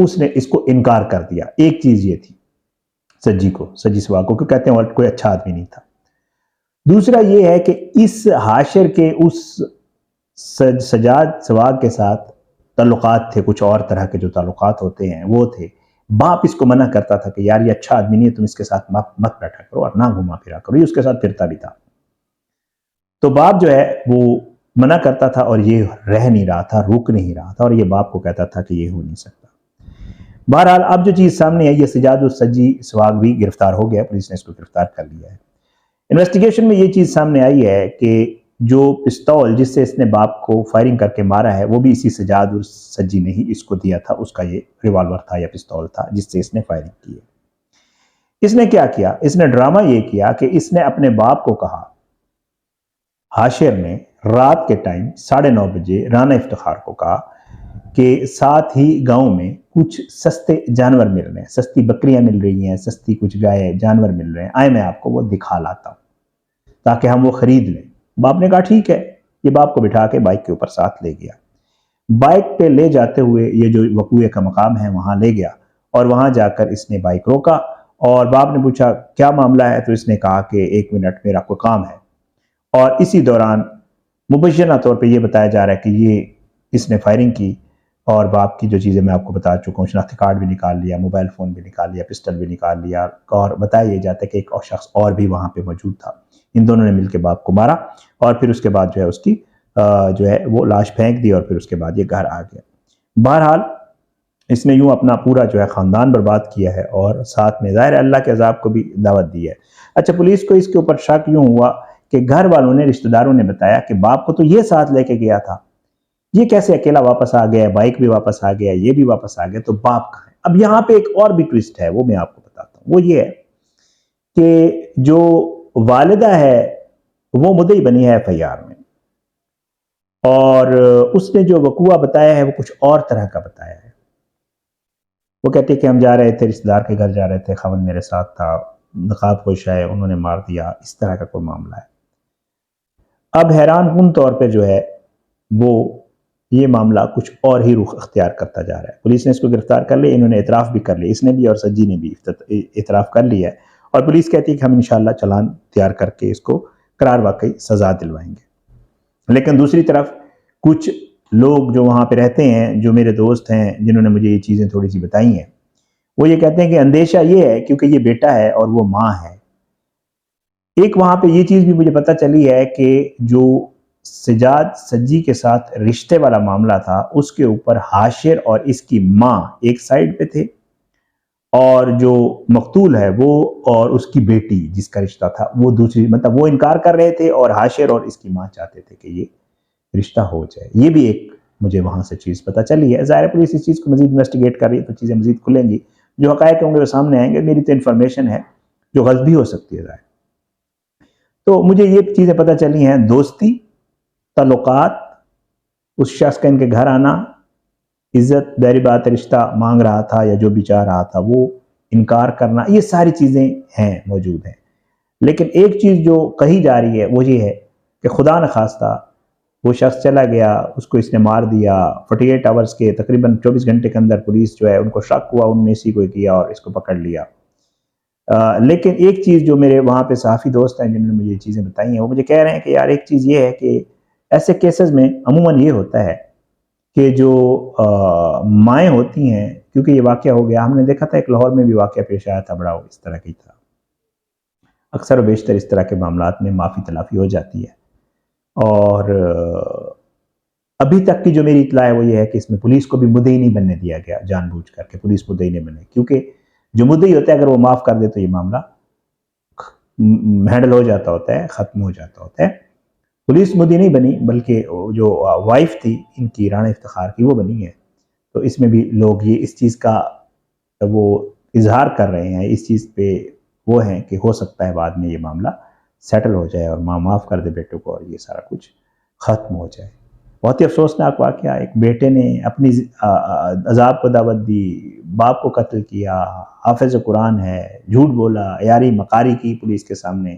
اس نے اس کو انکار کر دیا۔ ایک چیز یہ تھی سجی سواگ کو، کہتے ہیں اور کوئی اچھا آدمی نہیں تھا۔ دوسرا یہ ہے کہ اس حاشر کے اس سجاد سواگ کے ساتھ تعلقات تھے، کچھ اور طرح کے جو تعلقات ہوتے ہیں وہ تھے۔ باپ اس کو منع کرتا تھا کہ یار یہ اچھا آدمی نہیں ہے، تم اس کے ساتھ مت بیٹھا کرو اور نہ گھما پھرا کرو، یہ اس کے ساتھ پھرتا بھی تھا۔ تو باپ جو ہے وہ منع کرتا تھا اور یہ رہ نہیں رہا تھا، رک نہیں رہا تھا، اور یہ باپ کو کہتا تھا کہ یہ ہو نہیں سکتا۔ بہرحال اب جو چیز سامنے ہے، یہ سجاد السجی سواگ بھی گرفتار ہو گیا، پولیس نے اس کو گرفتار کر لیا ہے۔ انویسٹیگیشن میں یہ چیز سامنے آئی ہے کہ جو پستول جس سے اس نے باپ کو فائرنگ کر کے مارا ہے، وہ بھی اسی سجاد السجی نے ہی اس کو دیا تھا، اس کا یہ ریوالور تھا یا پستول تھا جس سے اس نے فائرنگ کی ہے۔ اس نے کیا کیا؟ اس نے ڈرامہ یہ کیا کہ اس نے اپنے باپ کو کہا حاشر نے رات کے ٹائم 9:30 بجے رانا افتخار کو کہا کہ ساتھ ہی گاؤں میں کچھ سستے جانور مل رہے ہیں، سستی بکریاں مل رہی ہیں، سستی کچھ گائے جانور مل رہے ہیں، آئے میں آپ کو وہ دکھا لاتا ہوں تاکہ ہم وہ خرید لیں۔ باپ نے کہا ٹھیک ہے، یہ باپ کو بٹھا کے بائک کے اوپر ساتھ لے گیا۔ بائک پہ لے جاتے ہوئے یہ جو وقوعے کا مقام ہے وہاں لے گیا، اور وہاں جا کر اس نے بائک روکا اور باپ نے پوچھا کیا معاملہ ہے، تو اس نے کہا کہ 1 منٹ میرا کوئی کام ہے، اور اسی دوران مبینہ طور پہ یہ بتایا جا رہا ہے کہ یہ اس نے فائرنگ کی، اور باپ کی جو چیزیں میں آپ کو بتا چکا ہوں، شناختی کارڈ بھی نکال لیا، موبائل فون بھی نکال لیا، پسٹل بھی نکال لیا، اور بتایا یہ جاتا ہے کہ ایک اور شخص اور بھی وہاں پہ موجود تھا۔ ان دونوں نے مل کے باپ کو مارا، اور پھر اس کے بعد جو ہے اس کی جو ہے وہ لاش پھینک دی، اور پھر اس کے بعد یہ گھر آ گیا۔ بہرحال اس نے یوں اپنا پورا جو ہے خاندان برباد کیا ہے، اور ساتھ میں ظاہر اللہ کے عذاب کو بھی دعوت دی ہے۔ اچھا، پولیس کو اس کے اوپر شک یوں ہوا کہ گھر والوں نے، رشتہ داروں نے بتایا کہ باپ کو تو یہ ساتھ لے کے گیا تھا، یہ کیسے اکیلا واپس آ گیا، بائک بھی واپس آ گیا، یہ بھی واپس آ گیا، تو باپ کہاں ہے؟ اب یہاں پہ ایک اور بھی ٹویسٹ ہے، وہ میں آپ کو بتاتا ہوں۔ وہ یہ ہے کہ جو والدہ ہے وہ مدعی بنی ہے FIR میں، اور اس نے جو وقوعہ بتایا ہے وہ کچھ اور طرح کا بتایا ہے۔ وہ کہتے کہ ہم جا رہے تھے، رشتہ دار کے گھر جا رہے تھے، خاوند میرے ساتھ تھا، نقاب پوش ہے، انہوں نے مار دیا، اس طرح کا کوئی معاملہ ہے۔ اب حیران کن طور پہ جو ہے وہ یہ معاملہ کچھ اور ہی رخ اختیار کرتا جا رہا ہے۔ پولیس نے اس کو گرفتار کر لیا، انہوں نے اعتراف بھی کر لیا، اس نے بھی اور سجی نے بھی اعتراف کر لیا ہے، اور پولیس کہتی ہے کہ ہم انشاءاللہ چلان تیار کر کے اس کو قرار واقعی سزا دلوائیں گے۔ لیکن دوسری طرف کچھ لوگ جو وہاں پہ رہتے ہیں، جو میرے دوست ہیں جنہوں نے مجھے یہ چیزیں تھوڑی سی بتائی ہیں، وہ یہ کہتے ہیں کہ اندیشہ یہ ہے کیونکہ یہ بیٹا ہے اور وہ ماں ہے۔ ایک وہاں پہ یہ چیز بھی مجھے پتہ چلی ہے کہ جو سجاد سجی کے ساتھ رشتے والا معاملہ تھا، اس کے اوپر حاشر اور اس کی ماں ایک سائیڈ پہ تھے، اور جو مقتول ہے وہ اور اس کی بیٹی جس کا رشتہ تھا وہ دوسری، مطلب وہ انکار کر رہے تھے، اور حاشر اور اس کی ماں چاہتے تھے کہ یہ رشتہ ہو جائے۔ یہ بھی ایک مجھے وہاں سے چیز پتہ چلی ہے۔ ظاہر پولیس اس چیز کو مزید انویسٹیگیٹ کر رہی ہے، تو چیزیں مزید کھلیں گی، جو حقائق ہوں گے وہ سامنے آئیں گے۔ میری تو انفارمیشن ہے جو غلط بھی ہو سکتی ہے ظاہر۔ تو مجھے یہ چیزیں پتہ چلی ہیں، دوستی، تعلقات، اس شخص کا ان کے گھر آنا، عزت، بہری بات رشتہ مانگ رہا تھا یا جو بھی چاہ رہا تھا وہ انکار کرنا، یہ ساری چیزیں ہیں، موجود ہیں۔ لیکن ایک چیز جو کہی جا رہی ہے وہ یہ ہے کہ خدا نخواستہ وہ شخص چلا گیا، اس کو اس نے مار دیا، 48 آورز کے تقریباً 24 گھنٹے کے اندر پولیس جو ہے ان کو شک ہوا، انہوں نے اسی کو کیا اور اس کو پکڑ لیا۔ لیکن ایک چیز جو میرے وہاں پہ صحافی دوست ہیں جنہوں نے مجھے یہ چیزیں بتائی ہیں، وہ مجھے کہہ رہے ہیں کہ یار ایک چیز یہ ہے کہ ایسے کیسز میں عموماً یہ ہوتا ہے کہ جو مائیں ہوتی ہیں، کیونکہ یہ واقعہ ہو گیا، ہم نے دیکھا تھا ایک لاہور میں بھی واقعہ پیش آیا تھا، بڑا اس طرح کی تھا۔ اکثر و بیشتر اس طرح کے معاملات میں معافی تلافی ہو جاتی ہے، اور ابھی تک کی جو میری اطلاع ہے وہ یہ ہے کہ اس میں پولیس کو بھی مدعی نہیں بننے دیا گیا، جان بوجھ کر کے پولیس مدعی نہیں بنے، کیونکہ جو مدعی ہوتا ہے اگر وہ معاف کر دے تو یہ معاملہ ہینڈل ہو جاتا ہوتا ہے، ختم ہو جاتا ہوتا ہے۔ پولیس مدعی نہیں بنی، بلکہ جو وائف تھی ان کی، رانا افتخار کی، وہ بنی ہے۔ تو اس میں بھی لوگ یہ اس چیز کا وہ اظہار کر رہے ہیں، اس چیز پہ وہ ہیں کہ ہو سکتا ہے بعد میں یہ معاملہ سیٹل ہو جائے اور ماں معاف کر دے بیٹے کو اور یہ سارا کچھ ختم ہو جائے۔ بہت ہی افسوسناک واقعہ، ایک بیٹے نے اپنی عذاب کو دعوت دی، باپ کو قتل کیا، حافظ قرآن ہے، جھوٹ بولا، عیاری مکاری کی پولیس کے سامنے،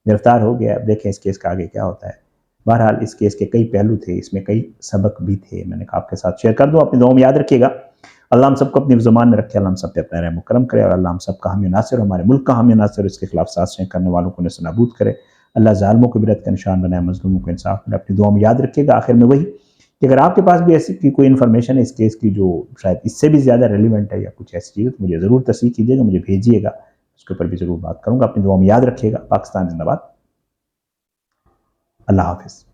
گرفتار ہو گیا۔ اب دیکھیں اس کیس کا آگے کیا ہوتا ہے۔ بہرحال اس کیس کے کئی پہلو تھے، اس میں کئی سبق بھی تھے، میں نے کہا آپ کے ساتھ شیئر کر دوں، اپنی دعاؤں میں یاد رکھیے گا۔ اللہ ہم سب کو اپنی زمان میں رکھے، اللہ ہم سب پہ اپنا رحم و کرم کرے، اور اللہ ہم سب کا حامی ناصر، ہمارے ملک کا حامی ناصر، اس کے خلاف سازشیں کرنے والوں کو نصب نابود کرے، اللہ ظالموں کو عبرت کا نشان بنائے، مظلوموں کو انصاف ملے۔ اپنی دعا میں یاد رکھیے گا آخر میں وہی کہ اگر آپ کے پاس بھی ایسی کوئی انفارمیشن ہے اس کیس کی جو شاید اس سے بھی زیادہ ریلیونٹ ہے یا کچھ ایسی چیز، تو مجھے ضرور تصحیح کیجیے گا، مجھے بھیجیے گا، اس کے اوپر بھی ضرور بات کروں گا۔ اپنی دعا میں یاد رکھیے گا۔ پاکستان زندہ باد۔ اللہ حافظ۔